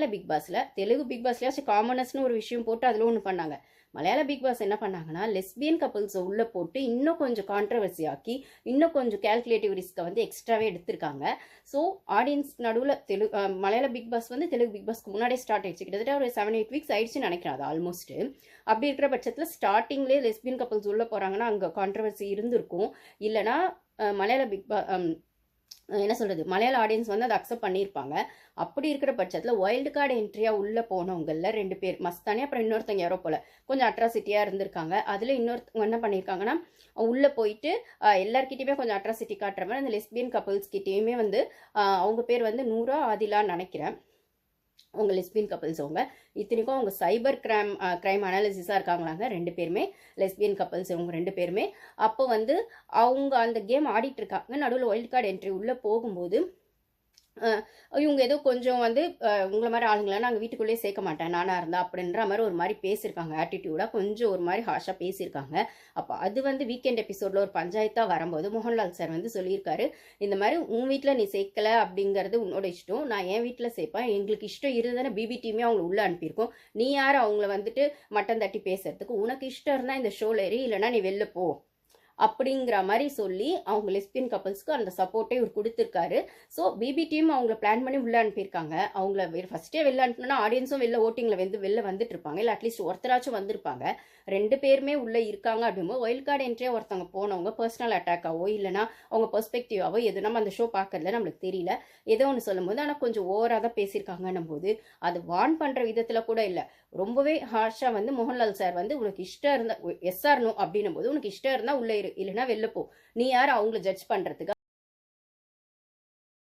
மலையாள பிக் பாஸில் தெலுங்கு பிக் பாஸ்லயாச்சும் காமனஸ்னு ஒரு விஷயம் போட்டு அதில் ஒன்று பண்ணாங்க. மலையாள பிக் பாஸ் என்ன பண்ணாங்கன்னா லெஸ்பியன் கப்புள்ஸை உள்ளே போட்டு இன்னும் கொஞ்சம் கான்ட்ரவர்சி ஆக்கி இன்னும் கொஞ்சம் கேல்குலேட்டிவ் ரிஸ்க்கை வந்து எக்ஸ்ட்ராவே எடுத்திருக்காங்க. ஸோ ஆடியன்ஸ் நடுவில் மலையாள பிக் பாஸ் வந்து தெலுங்கு பிக் பாஸ்க்கு முன்னாடியே ஸ்டார்ட் ஆயிடுச்சு. கிட்டத்தட்ட ஒரு 7-8 வீக்ஸ் ஆயிடுச்சுன்னு நினைக்கிறேன் அது ஆல்மோஸ்ட். அப்படி இருக்கிற பட்சத்தில் ஸ்டார்டிங்லேயே லெஸ்பியன் கப்புள்ஸ் உள்ளே போகிறாங்கன்னா அங்கே கான்ட்ரவர்சி இருந்திருக்கும். இல்லைனா மலையாள பிக் பா என்ன சொல்கிறது மலையாள ஆடியன்ஸ் வந்து அதை அக்செப்ட் பண்ணியிருப்பாங்க. அப்படி இருக்கிற பட்சத்தில் வைல்டு கார்டு என்ட்ரியாக உள்ளே போனவங்களில் 2 பேர் மஸ்தானே, அப்புறம் இன்னொருத்தங்க யாரோ போல் கொஞ்சம் அட்ராசிட்டியாக இருந்திருக்காங்க. அதில் இன்னொருத்தவங்க என்ன பண்ணியிருக்காங்கன்னா உள்ளே போயிட்டு எல்லாருக்கிட்டையுமே கொஞ்சம் அட்ராசிட்டி காட்டுற மாதிரி அந்த லெஸ்பியன் கப்புள்ஸ் கிட்டேயுமே வந்து அவங்க பேர் வந்து நூரா ஆதிலான்னு நினைக்கிறேன். அவங்க லெஸ்பியன் கப்பல்ஸ். அவங்க இத்தனைக்கும் அவங்க சைபர் கிரைம் அனாலிசிஸாக இருக்காங்களாங்க 2 பேருமே லெஸ்பியன் கப்பல்ஸ். இவங்க 2 பேருமே அப்போ வந்து அவங்க அந்த கேம் ஆடிட்டு இருக்காங்க. நடுவில் வைல்ட் கார்டு என்ட்ரி உள்ளே போகும்போது இவங்க ஏதோ கொஞ்சம் வந்து உங்களை மாதிரி ஆளுங்களை நாங்கள் வீட்டுக்குள்ளேயே சேர்க்க மாட்டேன் நானாக இருந்தால் அப்படின்ற மாதிரி ஒரு மாதிரி பேசியிருக்காங்க. ஆட்டிடியூடாக கொஞ்சம் ஒரு மாதிரி ஹாஷாக பேசியிருக்காங்க. அப்போ அது வந்து வீக்கெண்ட் எபிசோடில் ஒரு பஞ்சாயத்தாக வரும்போது மோகன்லால் சார் வந்து சொல்லியிருக்காரு, இந்த மாதிரி உன் வீட்டில் நீ சேர்க்கலை அப்படிங்கிறது உன்னோட இஷ்டம், நான் என் வீட்டில் சேர்ப்பேன், எங்களுக்கு இஷ்டம் இருந்ததுன்னா பிபி டீமே அவங்களை உள்ளே அனுப்பியிருக்கோம், நீ யார் அவங்கள வந்துட்டு மட்டன் தட்டி பேசுறதுக்கு, உனக்கு இஷ்டம் இருந்தால் இந்த ஷோவில் ஏறி, இல்லைனா நீ வெளில போ அப்படிங்கிற மாதிரி சொல்லி அவங்க லெஸ்பியன் கப்பல்ஸ்க்கு அந்த சப்போர்ட்டே இவர் கொடுத்துருக்காரு. ஸோ பிபி டீம் அவங்கள பிளான் பண்ணி உள்ளே அனுப்பியிருக்காங்க. அவங்கள ஃபஸ்ட்டே வெளில அனுப்பினா ஆடியன்ஸும் ஓட்டிங்கில் வெளில வந்துட்டு இருப்பாங்க, இல்லை அட்லீஸ்ட் ஒருத்தராச்சும் வந்திருப்பாங்க. 2 பேருமே உள்ளே இருக்காங்க அப்படிங்கும்போது வைல்ட் கார்டு என்ட்ரியாக ஒருத்தவங்க போனவங்க பர்சனல் அட்டாக்காவோ இல்லைனா அவங்க பெர்ஸ்பெக்டிவாவோ எது நம்ம அந்த ஷோ பார்க்கறதுல நம்மளுக்கு தெரியல, ஏதோ ஒன்று சொல்லும் போது ஆனால் கொஞ்சம் ஓவராக தான் பேசியிருக்காங்கன்னும் போது அது வார்ன் பண்ணுற விதத்தில் கூட இல்லை, ரொம்பவே ஹார்ஷாக வந்து மோகன்லால் சார் வந்து உனக்கு இஷ்டம் இருந்தால் எஸ்ஆர் நோ அப்படின்னும் போது உனக்கு இஷ்டம் இருந்தால் உள்ளே இல்லைன்னா வெளில போ, நீ யார் அவங்கள ஜட்ஜ் பண்ணுறதுக்கு